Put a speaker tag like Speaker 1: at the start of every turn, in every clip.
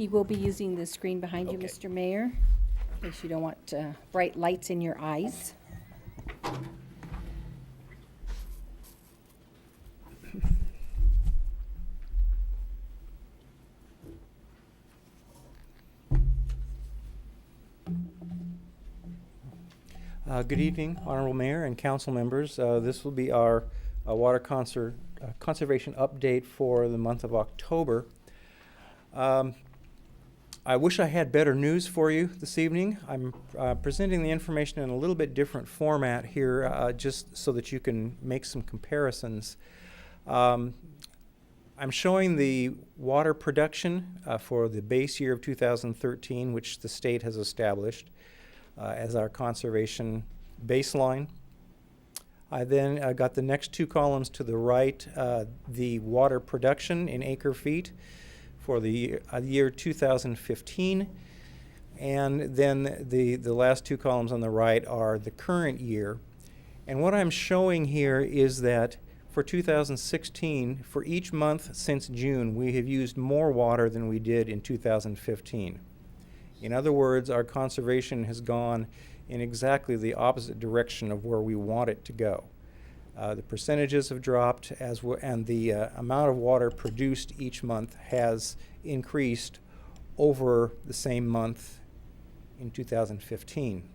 Speaker 1: He will be using the screen behind you,
Speaker 2: Okay.
Speaker 1: Mr. Mayor, in case you don't want bright lights in your eyes.
Speaker 2: Good evening, Honorable Mayor and council members. This will be our water conservation update for the month of October. I wish I had better news for you this evening. I'm presenting the information in a little bit different format here, just so that you can make some comparisons. I'm showing the water production for the base year of 2013, which the state has established as our conservation baseline. I then got the next two columns to the right, the water production in acre feet for the year 2015, and then the last two columns on the right are the current year. And what I'm showing here is that for 2016, for each month since June, we have used more water than we did in 2015. In other words, our conservation has gone in exactly the opposite direction of where we want it to go. The percentages have dropped, and the amount of water produced each month has increased over the same month in 2015.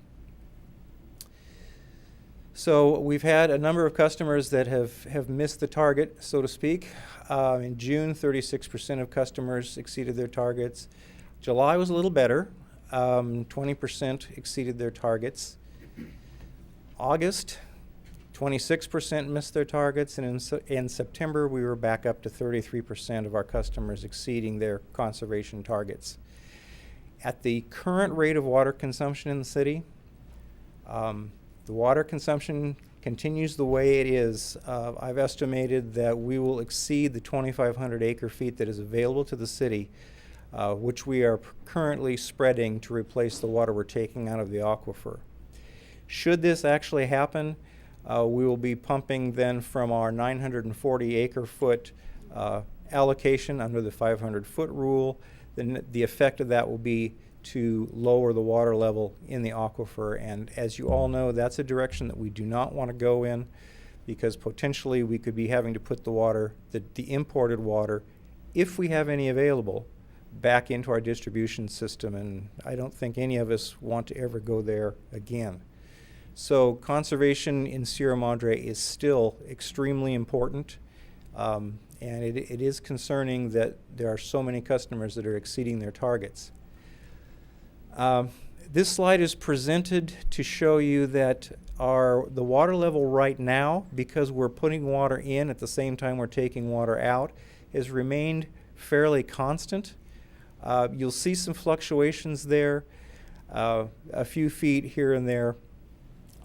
Speaker 2: So we've had a number of customers that have missed the target, so to speak. In June, 36% of customers exceeded their targets. July was a little better. 20% exceeded their targets. August, 26% missed their targets, and in September we were back up to 33% of our customers exceeding their conservation targets. At the current rate of water consumption in the city, the water consumption continues the way it is. I've estimated that we will exceed the 2,500 acre feet that is available to the city, which we are currently spreading to replace the water we're taking out of the aquifer. Should this actually happen, we will be pumping then from our 940 acre foot allocation under the 500 foot rule. Then the effect of that will be to lower the water level in the aquifer, and as you all know, that's a direction that we do not want to go in, because potentially we could be having to put the water, the imported water, if we have any available, back into our distribution system, and I don't think any of us want to ever go there again. So conservation in Sierra Madre is still extremely important, and it is concerning that there are so many customers that are exceeding their targets. This slide is presented to show you that the water level right now, because we're putting water in at the same time we're taking water out, has remained fairly constant. You'll see some fluctuations there, a few feet here and there.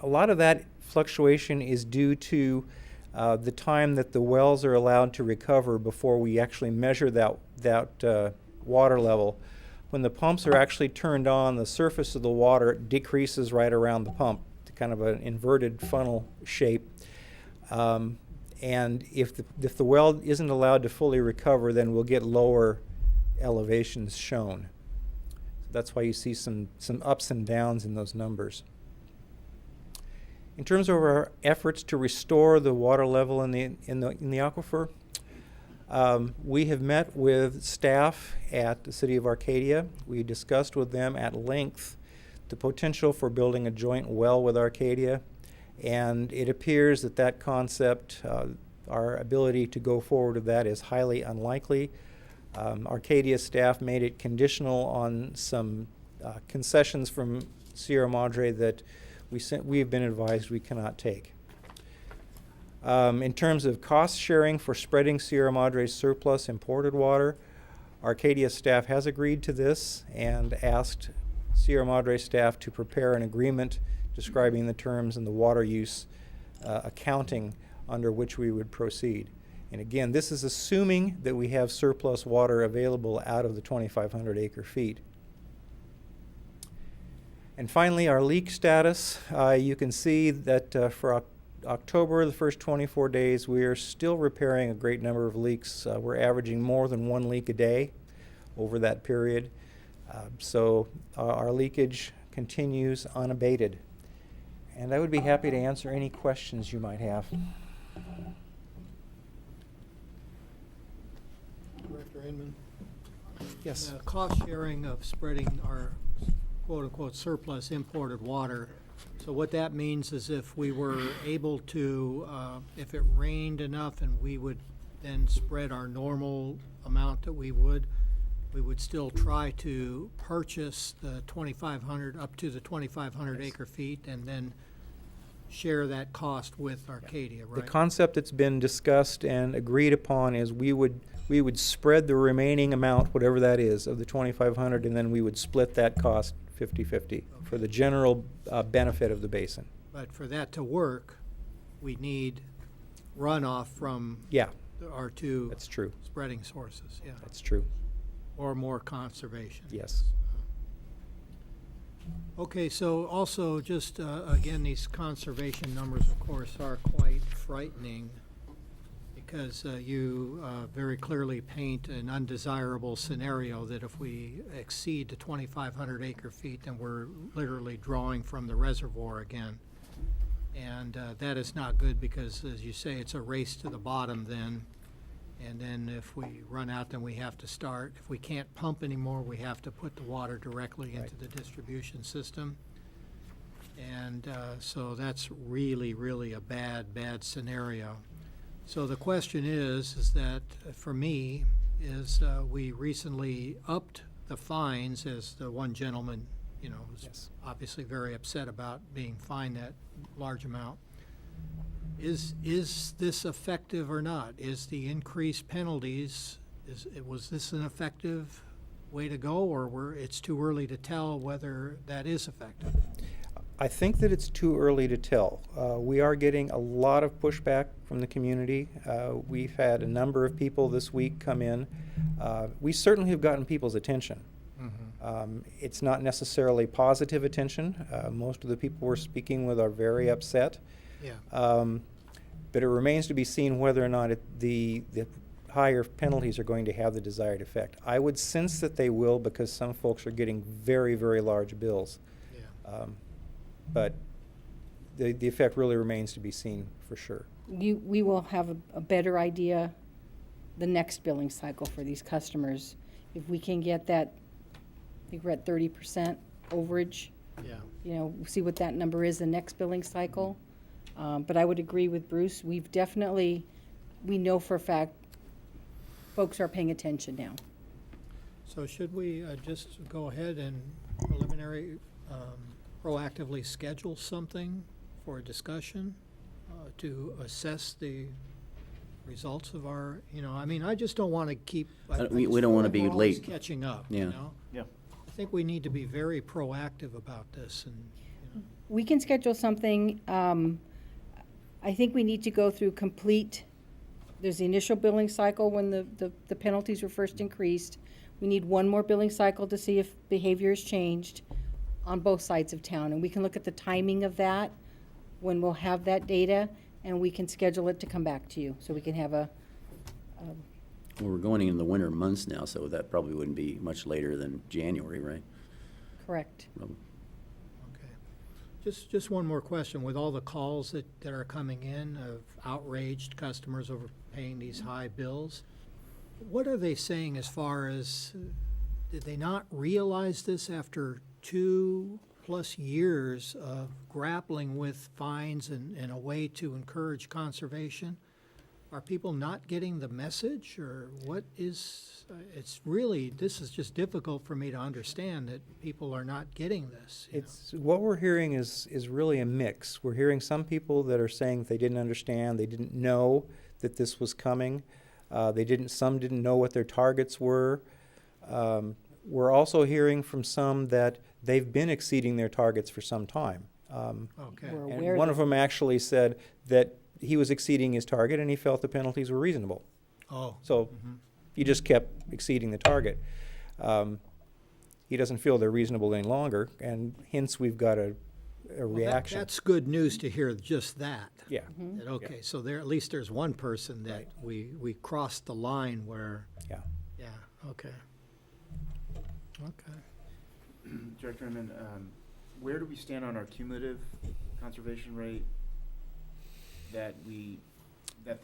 Speaker 2: A lot of that fluctuation is due to the time that the wells are allowed to recover before we actually measure that water level. When the pumps are actually turned on, the surface of the water decreases right around the pump, kind of an inverted funnel shape. And if the well isn't allowed to fully recover, then we'll get lower elevations shown. So that's why you see some ups and downs in those numbers. In terms of our efforts to restore the water level in the aquifer, we have met with staff at the City of Arcadia. We discussed with them at length the potential for building a joint well with Arcadia, and it appears that concept, our ability to go forward with that, is highly unlikely. Arcadia staff made it conditional on some concessions from Sierra Madre that we've been advised we cannot take. In terms of cost sharing for spreading Sierra Madre's surplus imported water, Arcadia staff has agreed to this and asked Sierra Madre staff to prepare an agreement describing the terms and the water use accounting under which we would proceed. And again, this is assuming that we have surplus water available out of the 2,500 acre feet. And finally, our leak status. You can see that for October, the first 24 days, we are still repairing a great number of leaks. We're averaging more than one leak a day over that period. So our leakage continues unabated. And I would be happy to answer any questions you might have.
Speaker 3: Director Inman?
Speaker 2: Yes.
Speaker 3: Cost sharing of spreading our quote-unquote surplus imported water. So what that means is if we were able to, if it rained enough and we would then spread our normal amount that we would still try to purchase the 2,500, up to the 2,500 acre feet, and then share that cost with Arcadia, right?
Speaker 2: The concept that's been discussed and agreed upon is we would spread the remaining amount, whatever that is, of the 2,500, and then we would split that cost 50-50 for the general benefit of the basin.
Speaker 3: But for that to work, we need runoff from
Speaker 2: Yeah,
Speaker 3: our two
Speaker 2: that's true.
Speaker 3: spreading sources, yeah,
Speaker 2: That's true.
Speaker 3: or more conservation.
Speaker 2: Yes.
Speaker 3: Okay, so also just, again, these conservation numbers, of course, are quite frightening because you very clearly paint an undesirable scenario that if we exceed the 2,500 acre feet, then we're literally drawing from the reservoir again. And that is not good because, as you say, it's a race to the bottom then. And then if we run out, then we have to start. If we can't pump anymore, we have to put the water directly into the distribution system. And so that's really, really a bad, bad scenario. So the question is that for me, is we recently upped the fines, as the one gentleman, was
Speaker 2: Yes.
Speaker 3: obviously very upset about being fined that large amount. Is this effective or not? Is the increased penalties, was this an effective way to go, or it's too early to tell whether that is effective?
Speaker 2: I think that it's too early to tell. We are getting a lot of pushback from the community. We've had a number of people this week come in. We certainly have gotten people's attention. It's not necessarily positive attention. Most of the people we're speaking with are very upset.
Speaker 3: Yeah.
Speaker 2: But it remains to be seen whether or not the higher penalties are going to have the desired effect. I would sense that they will because some folks are getting very, very large bills.
Speaker 3: Yeah.
Speaker 2: But the effect really remains to be seen for sure.
Speaker 1: We will have a better idea the next billing cycle for these customers. If we can get that, I think we're at 30% overage,
Speaker 3: Yeah.
Speaker 1: See what that number is the next billing cycle. But I would agree with Bruce. We know for a fact folks are paying attention now.
Speaker 3: So should we just go ahead and proactively schedule something for a discussion to assess the results of our, I just don't want to keep.
Speaker 4: We don't want to be
Speaker 3: we're always
Speaker 4: late.
Speaker 3: catching up,
Speaker 4: Yeah.
Speaker 5: Yeah.
Speaker 3: I think we need to be very proactive about this and,
Speaker 1: We can schedule something. I think we need to go through there's the initial billing cycle when the penalties were first increased. We need one more billing cycle to see if behavior has changed on both sides of town. And we can look at the timing of that when we'll have that data, and we can schedule it to come back to you. So we can have
Speaker 4: Well, we're going into the winter months now, so that probably wouldn't be much later than January, right?
Speaker 1: correct.
Speaker 3: okay. Just one more question. With all the calls that are coming in of outraged customers over paying these high bills, what are they saying as far as, did they not realize this after 2+ years of grappling with fines and a way to encourage conservation? Are people not getting the message, or what is, this is just difficult for me to understand that people are not getting this.
Speaker 2: It's what we're hearing is really a mix. We're hearing some people that are saying they didn't understand, they didn't know that this was coming. Some didn't know what their targets were. We're also hearing from some that they've been exceeding their targets for some time.
Speaker 3: Okay,
Speaker 1: We're
Speaker 2: And
Speaker 1: aware
Speaker 2: one
Speaker 1: that-
Speaker 2: of them actually said that he was exceeding his target and he felt the penalties were reasonable.
Speaker 3: oh,
Speaker 2: So he just kept exceeding the target. He doesn't feel they're reasonable any longer, and hence we've got a
Speaker 3: well,
Speaker 2: reaction.
Speaker 3: that's good news to hear just that.
Speaker 2: Yeah,
Speaker 3: That, okay, so at least there's one person that we crossed the line where,
Speaker 2: yeah.
Speaker 3: yeah, okay. Okay.
Speaker 5: Director Inman, where do we stand on our cumulative conservation rate that the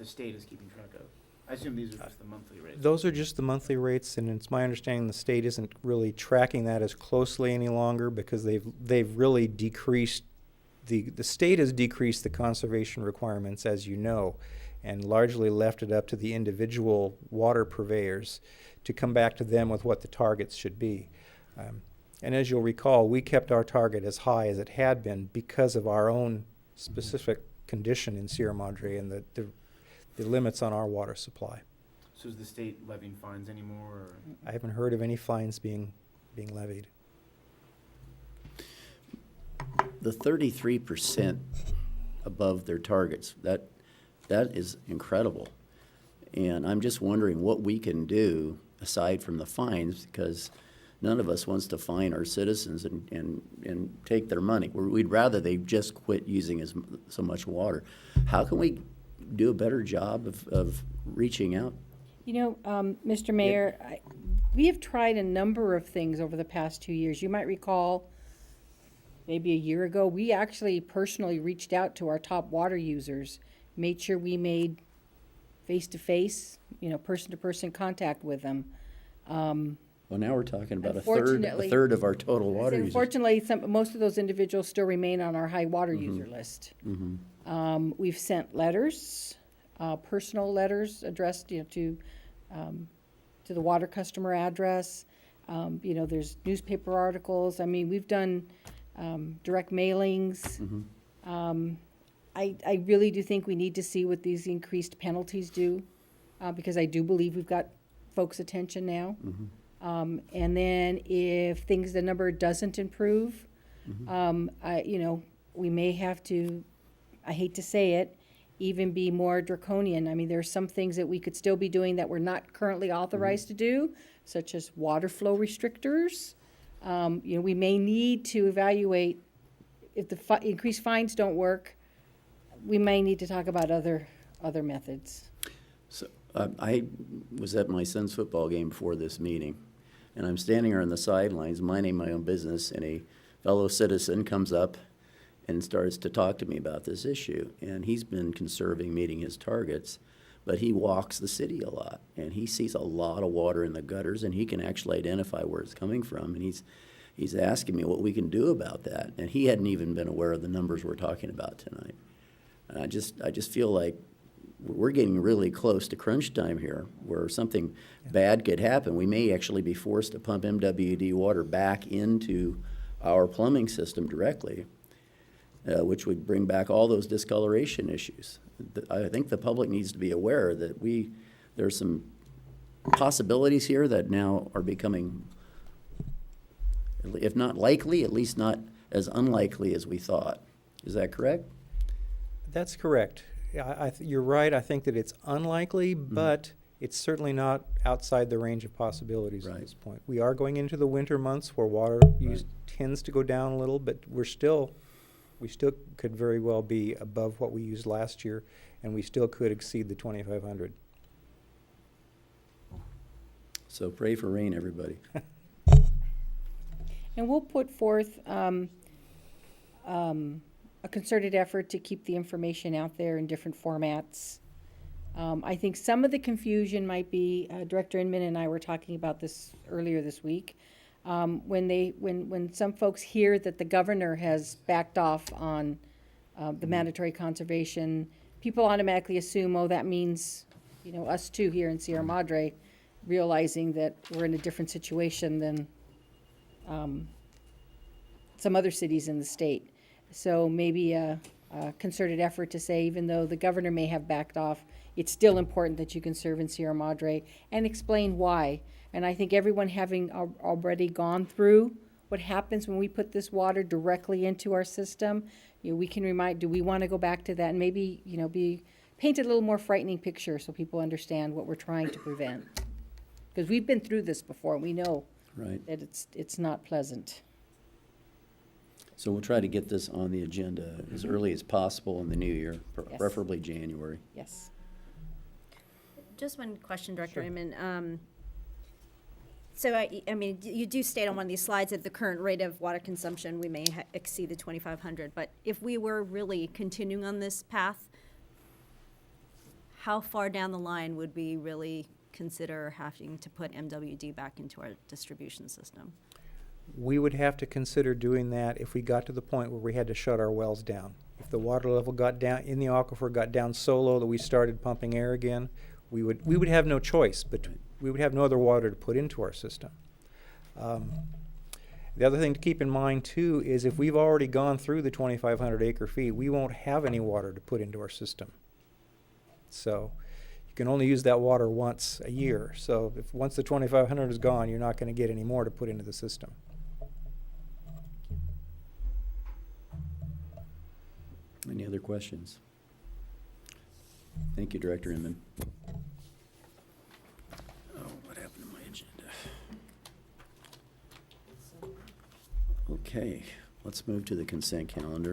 Speaker 5: state is keeping track of? I assume these are just the monthly rates.
Speaker 2: Those are just the monthly rates, and it's my understanding the state isn't really tracking that as closely any longer because they've really decreased, the state has decreased the conservation requirements, as you know, and largely left it up to the individual water purveyors to come back to them with what the targets should be. And as you'll recall, we kept our target as high as it had been because of our own specific condition in Sierra Madre and the limits on our water supply.
Speaker 5: So is the state levying fines anymore? Or?
Speaker 2: I haven't heard of any fines being levied.
Speaker 4: The 33% above their targets, that is incredible. And I'm just wondering what we can do aside from the fines, because none of us wants to fine our citizens and take their money. We'd rather they just quit using so much water. How can we do a better job of reaching out?
Speaker 1: You know, Mr. Mayor, we have tried a number of things over the past 2 years. You might recall, maybe a year ago, we actually personally reached out to our top water users, made sure we made face-to-face, person-to-person contact with them.
Speaker 4: Well, now we're talking about a
Speaker 1: Unfortunately-
Speaker 4: third of our total water users.
Speaker 1: Unfortunately, most of those individuals still remain on our high water user list. We've sent letters, personal letters addressed, to the water customer address. There's newspaper articles. I mean, we've done direct mailings. I really do think we need to see what these increased penalties do, because I do believe we've got folks' attention now. And then if the number doesn't improve, we may have to, I hate to say it, even be more draconian. I mean, there are some things that we could still be doing that we're not currently authorized to do, such as water flow restrictors. We may need to evaluate, if the increased fines don't work, we may need to talk about other methods.
Speaker 4: So I was at my son's football game before this meeting, and I'm standing there on the sidelines minding my own business, and a fellow citizen comes up and starts to talk to me about this issue. And he's been conserving, meeting his targets, but he walks the city a lot, and he sees a lot of water in the gutters, and he can actually identify where it's coming from. And he's asking me what we can do about that, and he hadn't even been aware of the numbers we're talking about tonight. And I just feel like we're getting really close to crunch time here, where something bad could happen. We may actually be forced to pump MWD water back into our plumbing system directly, which would bring back all those discoloration issues. I think the public needs to be aware that there's some possibilities here that now are becoming, if not likely, at least not as unlikely as we thought. Is that correct?
Speaker 2: That's correct. You're right. I think that it's unlikely, but it's certainly not outside the range of possibilities at this point. We are going into the winter months where water use tends to go down a little, but we still could very well be above what we used last year, and we still could exceed the 2,500.
Speaker 4: So pray for rain, everybody.
Speaker 1: And we'll put forth a concerted effort to keep the information out there in different formats. I think some of the confusion might be, Director Inman and I were talking about this earlier this week, when some folks hear that the governor has backed off on the mandatory conservation, people automatically assume, oh, that means, us too here in Sierra Madre, realizing that we're in a different situation than some other cities in the state. So maybe a concerted effort to say, even though the governor may have backed off, it's still important that you conserve in Sierra Madre, and explain why. And I think everyone having already gone through what happens when we put this water directly into our system, we can remind, do we want to go back to that? And maybe, paint a little more frightening picture so people understand what we're trying to prevent. Because we've been through this before, and we know that it's not pleasant.
Speaker 4: So we'll try to get this on the agenda as early as possible in the new year,
Speaker 1: Yes.
Speaker 4: preferably January.
Speaker 1: Yes.
Speaker 6: Just one question, Director
Speaker 2: Sure.
Speaker 6: Inman. So I mean, you do state on one of these slides that the current rate of water consumption, we may exceed the 2,500. But if we were really continuing on this path, how far down the line would we really consider having to put MWD back into our distribution system?
Speaker 2: We would have to consider doing that if we got to the point where we had to shut our wells down. If the water level got down in the aquifer, got down so low that we started pumping air again, we would have no choice, but we would have no other water to put into our system. The other thing to keep in mind too is if we've already gone through the 2,500 acre feet, we won't have any water to put into our system. So you can only use that water once a year. So if once the 2,500 is gone, you're not going to get any more to put into the system.
Speaker 4: Any other questions? Thank you, Director Inman. Oh, what happened to my agenda? Okay, let's move to the consent calendar.